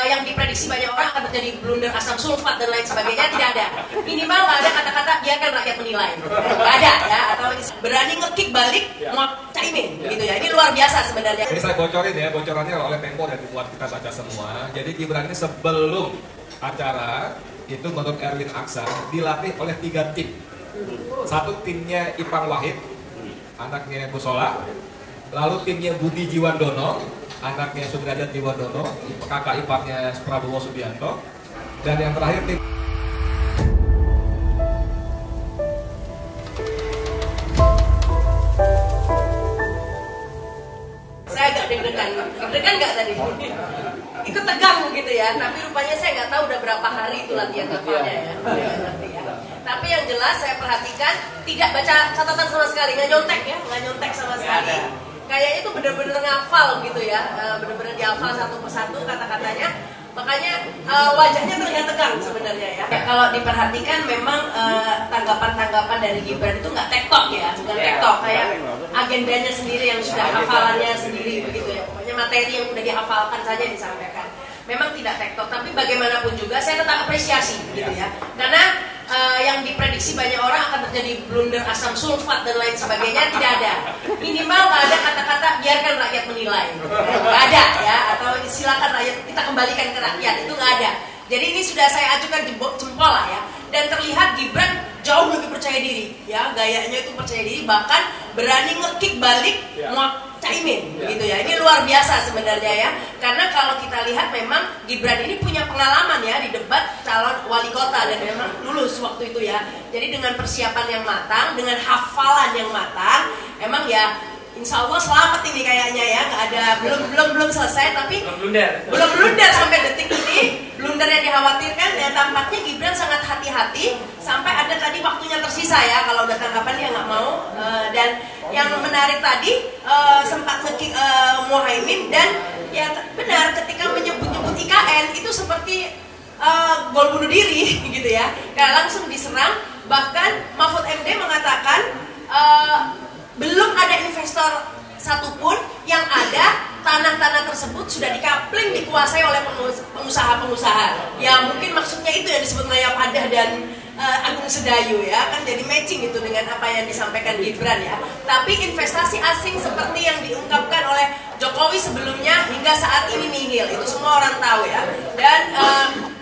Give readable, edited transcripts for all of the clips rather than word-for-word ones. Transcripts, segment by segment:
yang diprediksi banyak orang akan terjadi blunder asam sulfat dan lain sebagainya, tidak ada. Minimal nggak ada kata-kata biarkan rakyat menilai, nggak ada ya. Atau berani ngekick balik mau Caimin gitu ya. Ini luar biasa sebenarnya. Ini saya bocorin ya, bocorannya oleh Tempo dan buat kita baca semua. Jadi Gibran ini sebelum acara itu menurut Erwin Aksa dilatih oleh 3 tim. Satu timnya Ipang Wahid, anaknya Gusola. Lalu timnya Budi Jiwandono, anaknya Sudrajat Jiwandono, kakak iparnya Prabowo Subianto. Dan yang terakhir tim saya agak deg-degan nggak tadi? Itu tegang gitu ya, tapi rupanya saya nggak tahu udah berapa hari itu latihan hafalnya ya. Tapi yang jelas saya perhatikan tidak baca catatan sama sekali, nggak nyontek sama sekali. Kayaknya itu bener-bener ngafal gitu ya, bener-bener dihafal satu persatu kata-katanya. Makanya wajahnya terlihat tegang sebenarnya ya. Kalau diperhatikan memang tanggapan-tanggapan dari Gibran itu nggak tektok ya, bukan tektok kayak agendanya sendiri yang sudah hafalannya sendiri begitu ya. Pokoknya materi yang udah dihafalkan saja disampaikan. Memang tidak tektok, tapi bagaimanapun juga saya tetap apresiasi gitu ya. Karena yang diprediksi banyak orang akan terjadi blunder asam sulfat dan lain sebagainya, tidak ada. Minimal nggak ada kata-kata biarkan rakyat menilai, nggak ada ya. Atau silakan rakyat kita kembalikan ke rakyat, itu nggak ada. Jadi ini sudah saya ajukan jempol lah ya. Dan terlihat Gibran jauh lebih percaya diri ya, gayanya itu percaya diri, bahkan berani ngekick balik mau Caimin gitu ya. Ini luar biasa sebenarnya ya. Karena kalau kita lihat memang Gibran ini punya pengalaman ya di debat calon wali kota dan memang lulus waktu itu ya. Jadi dengan persiapan yang matang, dengan hafalan yang matang, emang ya insya Allah selamat ini kayaknya ya. Nggak ada belum selesai tapi belum blunder sampai detik ini. Blunder yang dikhawatirkan ya, tampaknya Gibran sangat hati-hati sampai ada tadi waktunya tersisa ya, kalau udah tanggapan dia nggak mau. Dan yang menarik tadi sempat nge-kick Muhaimin, dan ya benar ketika menyebut-nyebut IKN itu seperti gol bunuh diri gitu ya, kayak langsung diserang. Bahkan Mahfud MD mengatakan belum ada investor satupun, yang ada tanah-tanah tersebut sudah dikapling, dikuasai oleh pengusaha-pengusaha. Ya mungkin maksudnya itu yang disebut Naya Padah dan Agung Sedayu ya, kan jadi matching itu dengan apa yang disampaikan Gibran ya. Tapi investasi asing seperti yang diungkapkan oleh Jokowi sebelumnya hingga saat ini nihil, itu semua orang tahu ya. Dan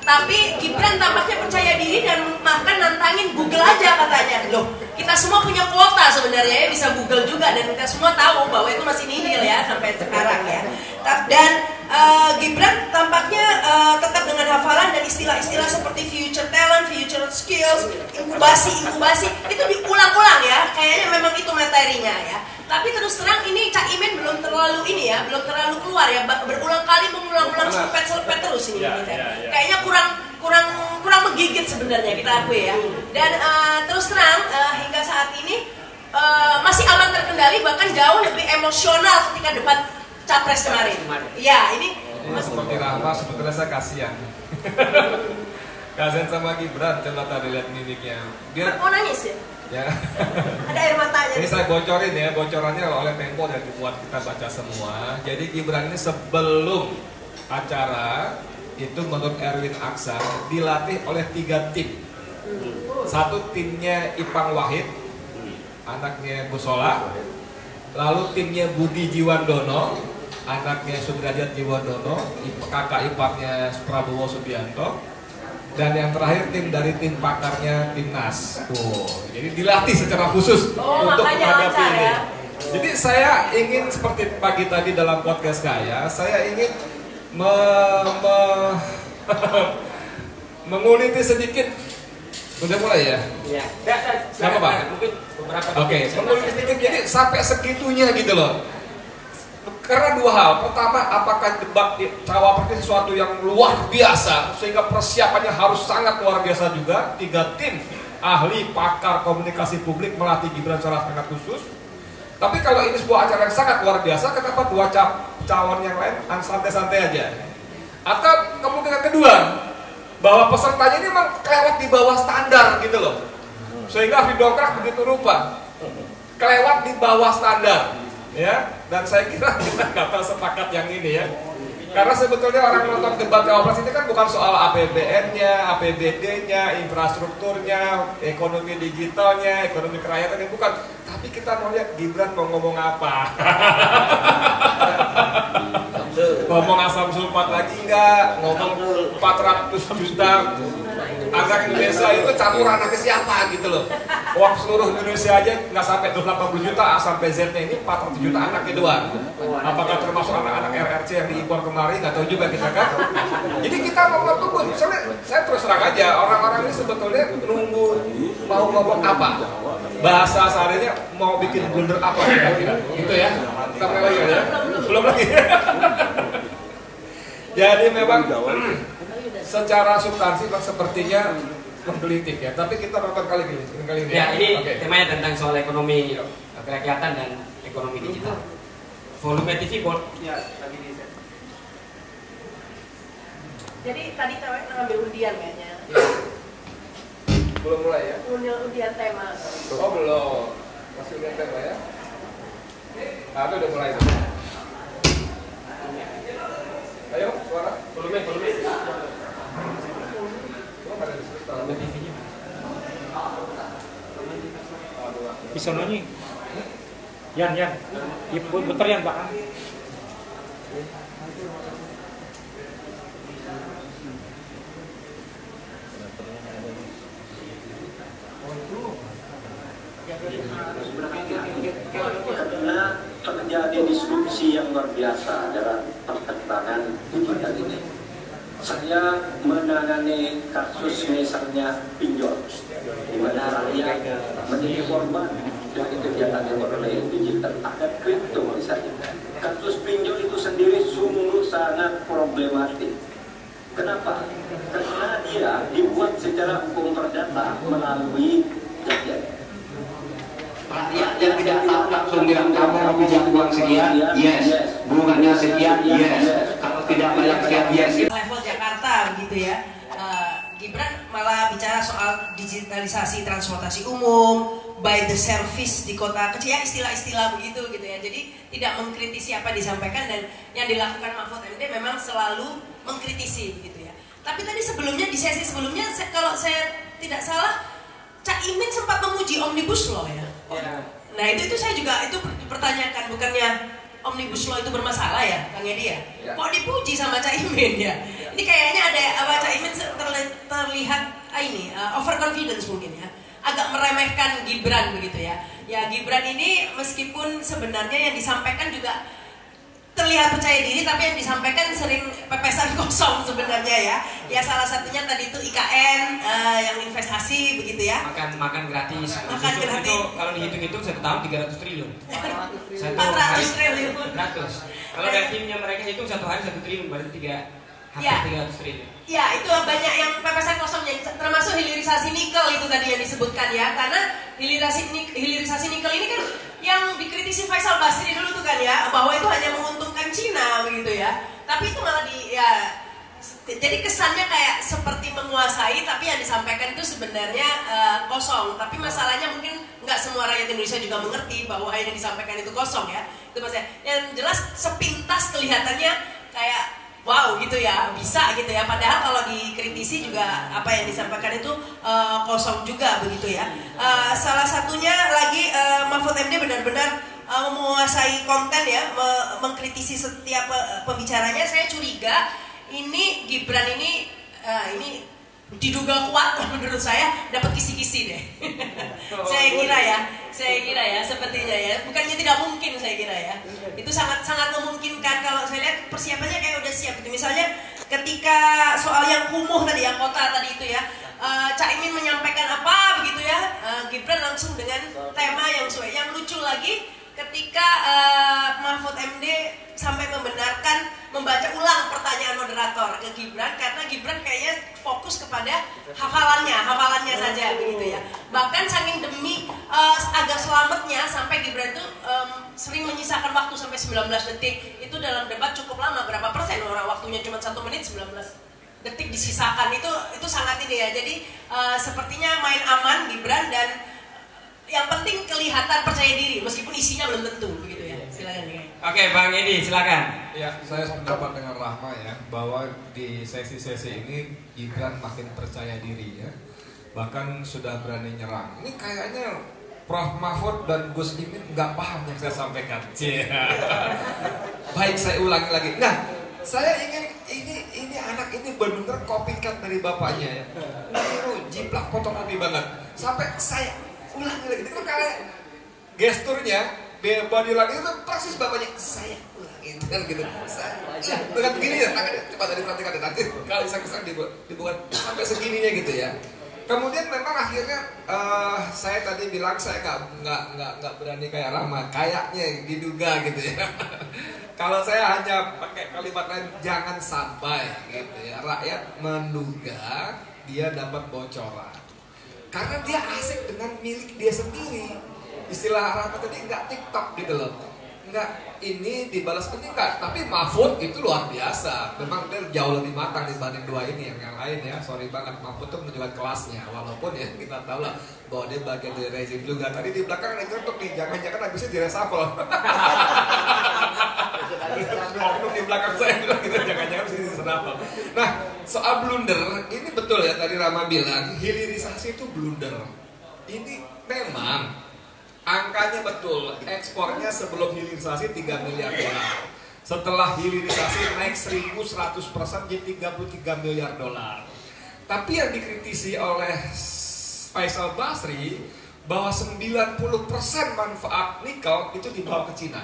tapi Gibran tampaknya percaya diri dan bahkan nantangin Google aja katanya. Loh, kita semua punya kuota sebenarnya ya, bisa Google juga, dan kita semua tahu bahwa itu masih nihil ya sampai sekarang ya. Dan Gibran tampaknya tetap dengan hafalan dan istilah-istilah seperti future talent, future skills, inkubasi itu diulang-ulang ya. Kayaknya memang itu materinya ya. Tapi terus terang ini Caimin belum terlalu keluar ya, berulang kali mengulang-ulang selepet terus ini gitu. Kayaknya kurang menggigit sebenarnya, kita akui ya. Dan terus terang hingga saat ini masih aman terkendali, bahkan jauh lebih emosional ketika debat capres kemarin. Ya ini seperti Rahma, sebetulnya saya kasihan. Kasihan sama Gibran, coba tadi lihat mimiknya. Dia mau nangis ya? Ya. Ada air matanya. Ini saya bocorin ya, bocorannya oleh Tempo dan buat kita baca semua. Jadi Gibran ini sebelum acara itu menurut Erwin Aksa dilatih oleh 3 tim. Satu timnya Ipang Wahid, anaknya Gusola. Lalu timnya Budi Jiwandono, anaknya Sudrajat Jiwandono, kakak iparnya Prabowo Subianto. Dan yang terakhir tim dari tim pakarnya Timnas. Jadi dilatih secara khusus untuk menghadapi ini. Ya. Jadi saya ingin seperti pagi tadi dalam podcast saya ingin menguliti sedikit. Udah mulai ya? Iya. Gak apa-apa? Mungkin beberapa. Oke, menguliti sedikit. Jadi sampai segitunya gitu loh. Karena 2 hal. Pertama, apakah debat cawapres itu sesuatu yang luar biasa sehingga persiapannya harus sangat luar biasa juga. 3 tim ahli pakar komunikasi publik melatih Gibran secara sangat khusus. Tapi kalau ini sebuah acara yang sangat luar biasa, kenapa 2 calon yang lain santai-santai aja? Atau kemungkinan kedua, bahwa pesertanya ini memang kelewat di bawah standar gitu loh, sehingga didongkrak begitu rupa, kelewat di bawah standar. Ya, dan saya kira kita nggak tahu sepakat yang ini ya. Karena sebetulnya orang nonton debat Cawapres ini kan bukan soal APBN-nya, APBD-nya, infrastrukturnya, ekonomi digitalnya, ekonomi kerakyatan, bukan. Tapi kita mau lihat Gibran mau ngomong apa. Ngomong asam sulfat lagi enggak, ngomong 400 juta anak Indonesia itu campuran anaknya siapa gitu loh. Uang seluruh Indonesia aja nggak sampai 280 juta, sampai Z-nya ini 400 juta anaknya doang. Apakah termasuk anak-anak RRC yang diimpor kemarin, nggak tahu juga kita kan. Jadi kita mau tunggu, misalnya saya terus terang aja, orang-orang ini sebetulnya nunggu mau ngomong apa, bahasa seharinya mau bikin blunder apa kira-kira, gitu ya. Kita mulai lagi ya, belum lagi. Jadi memang secara substansi sepertinya menggelitik ya, tapi kita nonton kali ini. Ya, ini temanya tentang soal ekonomi kerakyatan dan ekonomi digital. Volume TV board. Ya, lagi di set. Jadi tadi cewek ngambil undian kayaknya. Ya. Belum mulai ya? Undian tema. Oh belum, masih undian tema ya? Nah, itu udah mulai tuh. Ayo, suara. Volume. Pisononya Yan puter yang belakang. Karena terjadi disrupsi yang luar biasa dalam perkembangan digital ini. Saya menangani kasus misalnya pinjol, di mana rakyat menjadi korban dari kegiatan ekonomi digital. Ada kripto misalnya. Kasus pinjol itu sendiri sungguh sangat problematik. Kenapa? Karena dia dibuat secara hukum perdata melalui jaket. Rakyat yang tidak tahu langsung bilang kamu mau pinjam uang sekian, yes. Bunganya sekian, yes. Kalau tidak bayar sekian, yes. Level Jakarta begitu ya. Gibran malah bicara soal digitalisasi transportasi umum, by the service di kota kecil, ya istilah-istilah begitu gitu ya. Jadi tidak mengkritisi apa disampaikan, dan yang dilakukan Mahfud MD memang selalu mengkritisi begitu ya. Tapi tadi sebelumnya, di sesi sebelumnya, kalau saya tidak salah, Cak Imin sempat memuji Omnibus Law ya. Nah itu saya juga itu dipertanyakan, bukannya Omnibus Law itu bermasalah ya, Kang Edi ya? Kok dipuji sama Cak Imin ya? Ini kayaknya ada Cak Imin terlihat ini overconfidence mungkin ya, agak meremehkan Gibran begitu ya. Ya Gibran ini meskipun sebenarnya yang disampaikan juga terlihat percaya diri, tapi yang disampaikan sering pepesan kosong sebenarnya ya. Ya salah satunya tadi itu IKN yang investasi begitu ya. Makan gratis. Makan gratis. Itu kalau dihitung-hitung satu tahun 300 triliun. 400 triliun. 400. Kalau dari timnya mereka hitung satu hari 1 triliun, berarti hampir 300 triliun. Ya itu banyak yang pepesan kosongnya, termasuk hilirisasi nikel itu tadi yang disebutkan ya. Karena hilirisasi nikel ini kan yang dikritisi Faisal Basri dulu tuh kan ya, bahwa itu hanya menguntungkan Cina begitu ya. Tapi itu malah jadi kesannya kayak seperti menguasai, tapi yang disampaikan itu sebenarnya kosong. Tapi masalahnya mungkin nggak semua rakyat Indonesia juga mengerti bahwa yang disampaikan itu kosong ya. Itu maksudnya. Yang jelas sepintas kelihatannya kayak wow gitu ya, bisa gitu ya. Padahal kalau dikritisi juga apa yang disampaikan itu kosong juga begitu ya. Salah satunya lagi Mahfud MD benar-benar menguasai konten ya, mengkritisi setiap pembicaranya. Saya curiga ini Gibran ini diduga kuat menurut saya dapat kisi-kisi deh. Saya kira ya sepertinya ya, bukannya tidak mungkin, saya kira ya itu sangat memungkinkan. Kalau saya lihat persiapannya kayak udah siap gitu. Misalnya ketika soal yang kumuh tadi, yang kota tadi itu ya, Cak Imin menyampaikan apa begitu ya, Gibran langsung dengan tema yang sesuai. Yang lucu lagi ketika Mahfud MD sampai membaca ulang pertanyaan moderator ke Gibran, karena Gibran kayaknya fokus kepada hafalannya saja begitu ya. Bahkan saking demi agar selamatnya sampai Gibran itu sering menyisakan waktu sampai 19 detik. Itu dalam debat cukup lama, berapa persen orang waktunya cuma 1 menit 19 detik disisakan, itu sangat ini ya. Jadi sepertinya main aman Gibran, dan yang penting kelihatan percaya diri meskipun isinya belum tentu begitu ya. Silakan. Oke, Bang Edi silakan. Ya, saya sependapat dengan Rahma ya, bahwa di sesi-sesi ini Gibran makin percaya diri ya, bahkan sudah berani nyerang. Ini kayaknya Prof. Mahfud dan Gus Imin nggak paham yang saya sampaikan. Baik, saya ulangi lagi. Nah, saya ingin ini anak ini benar-benar copycat dari bapaknya ya. Niru, jiplak, fotokopi banget. Sampai saya ulangi lagi. Itu karena gesturnya, body language itu persis bapaknya. Saya ulangi kan gitu. Dengan begini ya, coba tadi perhatikan nanti kali saya dibuat sampai segininya gitu ya. Kemudian memang akhirnya saya tadi bilang saya nggak berani kayak Rahma, kayaknya diduga gitu ya. Kalau saya hanya pakai kalimat lain, jangan sampai gitu ya rakyat menduga dia dapat bocoran, karena dia asik dengan milik dia sendiri. Istilah Rahma tadi nggak TikTok gitu loh. Enggak, ini dibalas ini enggak, tapi Mahfud itu luar biasa. Memang dia jauh lebih matang dibanding dua ini yang lain ya. Sorry banget, Mahfud tuh menunjukkan kelasnya. Walaupun ya kita tahu lah bahwa dia bagian dari rezim juga. Tadi di belakang ada untuk nih, jangan-jangan habisnya diresapel. Oknum di belakang saya bilang gitu, jangan-jangan bisa diresapel. Nah, soal blunder, ini betul ya tadi Rama bilang, hilirisasi itu blunder. Ini memang angkanya betul, ekspornya sebelum hilirisasi 3 miliar dolar. Setelah hilirisasi naik 1100% jadi 33 miliar dolar. Tapi yang dikritisi oleh Faisal Basri bahwa 90% manfaat nikel itu dibawa ke Cina.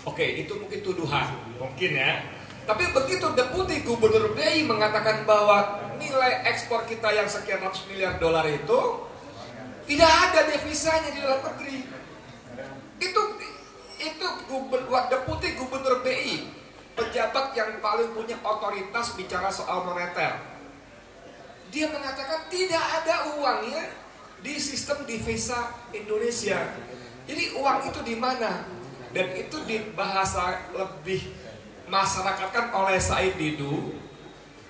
Oke, itu mungkin tuduhan, mungkin ya. Tapi begitu Deputi Gubernur BI mengatakan bahwa nilai ekspor kita yang sekian ratus miliar dolar itu tidak ada devisanya di dalam negeri. Itu Deputi Gubernur BI, pejabat yang paling punya otoritas bicara soal moneter. Dia mengatakan tidak ada uangnya di sistem devisa Indonesia. Jadi uang itu di mana? Dan itu dibahasa lebih masyarakatkan oleh Said Didu,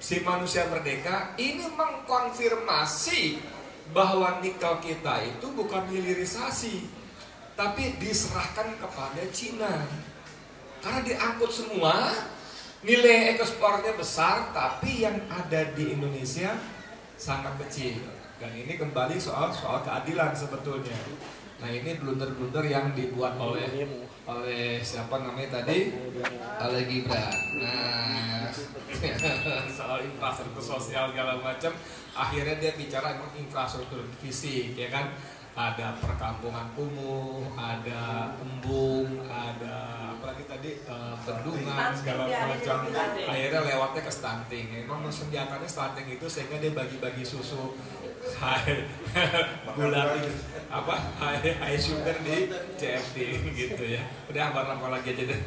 si manusia merdeka. Ini mengkonfirmasi bahwa nikel kita itu bukan hilirisasi, tapi diserahkan kepada Cina. Karena diangkut semua, nilai ekspornya besar, tapi yang ada di Indonesia sangat kecil. Dan ini kembali soal keadilan sebetulnya. Nah, ini blunder-blunder yang dibuat oleh siapa namanya tadi? Oleh Gibran. Nah, soal infrastruktur sosial segala macam, akhirnya dia bicara emang infrastruktur fisik, ya kan? Ada perkampungan kumuh, ada embung, ada apalagi tadi bendungan segala macam. Akhirnya lewatnya ke stunting. Emang senjatanya stunting itu sehingga dia bagi-bagi susu gula high sugar di CFD gitu ya. Udah, apa lagi aja deh.